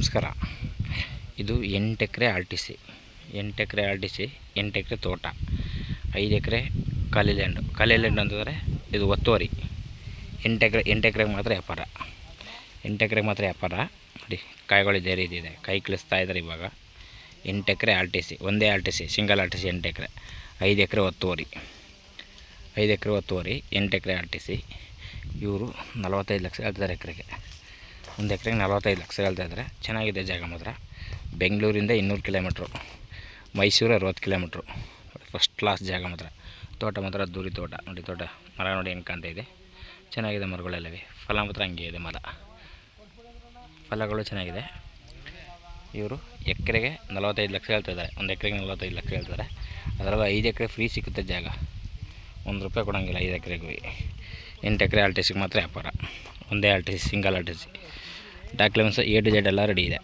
ನಮಸ್ಕಾರ. ಇದು 8 acre R T C, 8 acre R T C, 8 ಎಕರೆ ತೋಟ, 5 ಎಕರೆ ಖಾಲಿ ಲ್ಯಾಂಡ್ ಅಂತಂದರೆ ಇದು ಒತ್ತುವರಿ. 8 ಎಕರೆಗೆ ಮಾತ್ರ ವ್ಯಾಪಾರ, 8 ಎಕರೆಗೆ ಮಾತ್ರ ವ್ಯಾಪಾರ. ನೋಡಿ ಕಾಯಿಗಳು ಇದೇ ರೀತಿ ಇದೆ, ಕೈ ಕಳಿಸ್ತಾ ಇದ್ದಾರೆ ಇವಾಗ. 8 ಎಕರೆ ಆರ್ ಟಿ ಸಿ, ಒಂದೇ R T C, single R T C 8 acre, 5 acre ಒತ್ತುವರಿ, 5 ಎಕರೆ ಒತ್ತುವರಿ, 8 ಎಕರೆ ಆರ್ ಟಿ ಸಿ. ಇವರು 45 ಲಕ್ಷ ಹೇಳ್ತಿದ್ದಾರೆ ಎಕರೆಗೆ. ಒಂದು ಎಕರೆಗೆ 45 ಲಕ್ಷ ಹೇಳ್ತಾಯಿದ್ದಾರೆ. ಚೆನ್ನಾಗಿದೆ ಜಾಗ ಮಾತ್ರ. ಬೆಂಗಳೂರಿಂದ 200 kilometre, Mysuru 60 kilometre. First class ಜಾಗ ಮಾತ್ರ. ತೋಟ ಮಾತ್ರ ಅದ್ದೂರಿ ತೋಟ. ನೋಡಿ ತೋಟ, ಮರ ನೋಡಿ ಏನು ಕಾಣ್ತಾ ಇದೆ, ಚೆನ್ನಾಗಿದೆ ಮರಗಳೆಲ್ಲವೇ. ಫಲ ಮಾತ್ರ ಹಂಗೆ ಇದೆ, ಮರ ಫಲಗಳು ಚೆನ್ನಾಗಿದೆ. ಇವರು ಎಕರೆಗೆ 45 ಲಕ್ಷ ಹೇಳ್ತಾಯಿದ್ದಾರೆ. ಒಂದು ಎಕರೆಗೆ 45 ಲಕ್ಷ ಹೇಳ್ತಾರೆ. ಅದರಲ್ಲಿ 5 ಎಕರೆ ಫ್ರೀ ಸಿಗುತ್ತೆ ಜಾಗ, ₹1 ಕೊಡೋಂಗಿಲ್ಲ 5 ಎಕರೆಗೆ. 8 ಎಕರೆ ಆರ್ ಟಿ ಸಿಗೆ ಮಾತ್ರ ವ್ಯಾಪಾರ, ಒಂದೇ R T C, single R T C. Documents A to Z ಎಲ್ಲ ರೆಡಿ ಇದೆ.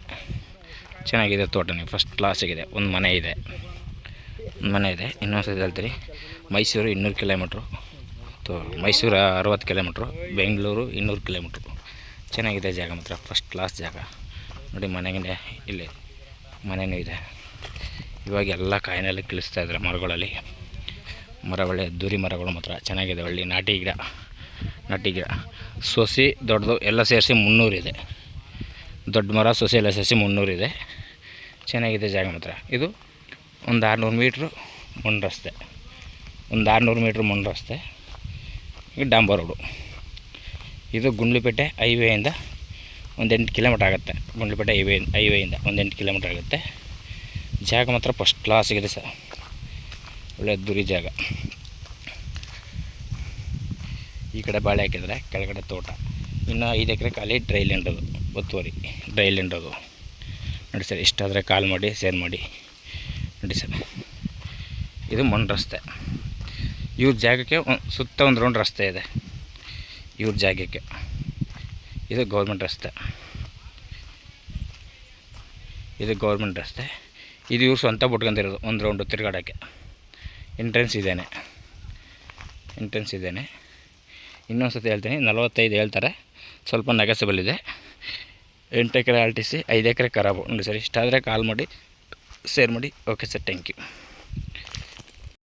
ಚೆನ್ನಾಗಿದೆ ತೋಟನೇ, ಫಸ್ಟ್ ಕ್ಲಾಸಾಗಿದೆ. ಒಂದು ಮನೆ ಇದೆ, ಇನ್ನೊಂದು ಸತಿ ಹೇಳ್ತೀರಿ. Mysuru 200 kilometre, Mysuru 60 kilometre, Bengaluru 200 kilometre. ಚೆನ್ನಾಗಿದೆ ಜಾಗ ಮಾತ್ರ, ಫಸ್ಟ್ ಕ್ಲಾಸ್ ಜಾಗ. ನೋಡಿ ಮನೆಗೆ ಇಲ್ಲಿ ಮನೆಯೂ ಇದೆ. ಇವಾಗ ಎಲ್ಲ ಕಾಯಿನೆಲ್ಲ ಕಳಿಸ್ತಾ ಇದ್ದಾರೆ ಮರಗಳಲ್ಲಿ. ಮರ ಒಳ್ಳೆ ಅದ್ದೂರಿ ಮರಗಳು ಮಾತ್ರ ಚೆನ್ನಾಗಿದೆ. ಒಳ್ಳೆ ನಾಟಿ ಗಿಡ, ಸೊಸಿ ದೊಡ್ಡದು ಎಲ್ಲ ಸೇರಿಸಿ 300 ಇದೆ. ದೊಡ್ಡ ಮರ ಸೊಸೆ ಎಲ್ಲ ಸೇರಿಸಿ 300 ಇದೆ. ಚೆನ್ನಾಗಿದೆ ಜಾಗ ಮಾತ್ರ. ಇದು ಒಂದು 600 ಮೀಟ್ರು ಮಣ್ಣು ರಸ್ತೆ, ಒಂದು 600 ಮೀಟ್ರ್ ಮಣ್ಣು ರಸ್ತೆ, ಇದು ಡಾಂಬರ್ ರೋಡು. ಇದು ಗುಂಡ್ಲುಪೇಟೆ ಹೈವೇಯಿಂದ ಒಂದು 8 ಕಿಲೋಮೀಟ್ರ್ ಆಗುತ್ತೆ. ಗುಂಡ್ಲುಪೇಟೆ ಹೈವೇಯಿಂದ ಒಂದು 8 ಕಿಲೋಮೀಟ್ರ್ ಆಗುತ್ತೆ. ಜಾಗ ಮಾತ್ರ ಫಸ್ಟ್ ಕ್ಲಾಸ್ ಆಗಿದೆ ಸರ್, ಒಳ್ಳೆ ಅದ್ದೂರಿ ಜಾಗ. ಈ ಕಡೆ ಬಾಳೆ ಹಾಕಿದರೆ, ಕೆಳಗಡೆ ತೋಟ. ಇನ್ನು 5 ಎಕರೆ ಖಾಲಿ ಡ್ರೈ ಲ್ಯಾಂಡ್ ಅದು, ಒತ್ತುವರಿ ಡ್ರೈ ಲ್ಯಾಂಡ್ ಅದು. ನೋಡಿ ಸರ್, ಇಷ್ಟಾದರೆ ಕಾಲ್ ಮಾಡಿ, ಶೇರ್ ಮಾಡಿ. ನೋಡಿ ಸರ್, ಇದು ಮಣ್ಣು ರಸ್ತೆ. ಇವ್ರ ಜಾಗಕ್ಕೆ ಸುತ್ತ ಒಂದು ರೌಂಡ್ ರಸ್ತೆ ಇದೆ ಇವ್ರ ಜಾಗಕ್ಕೆ. ಇದು ಗೌರ್ಮೆಂಟ್ ರಸ್ತೆ, ಇದು ಇವ್ರು ಸ್ವಂತ ಬಿಟ್ಕೊಂಡಿರೋದು. ಒಂದು ರೌಂಡು ತಿರುಗಾಡೋಕ್ಕೆ ಎಂಟ್ರೆನ್ಸ್ ಇದೇನೆ. ಇನ್ನೊಂದು ಸತಿ ಹೇಳ್ತೀನಿ, 45 ಹೇಳ್ತಾರೆ, ಸ್ವಲ್ಪ ನೆಗೆಸಬಲ್ ಇದೆ. 8 acre R T C, 5 acre ಖರಾಬು. ನೋಡಿ ಸರ್, ಇಷ್ಟಾದರೆ ಕಾಲ್ ಮಾಡಿ, ಶೇರ್ ಮಾಡಿ. Okay sir, thank you.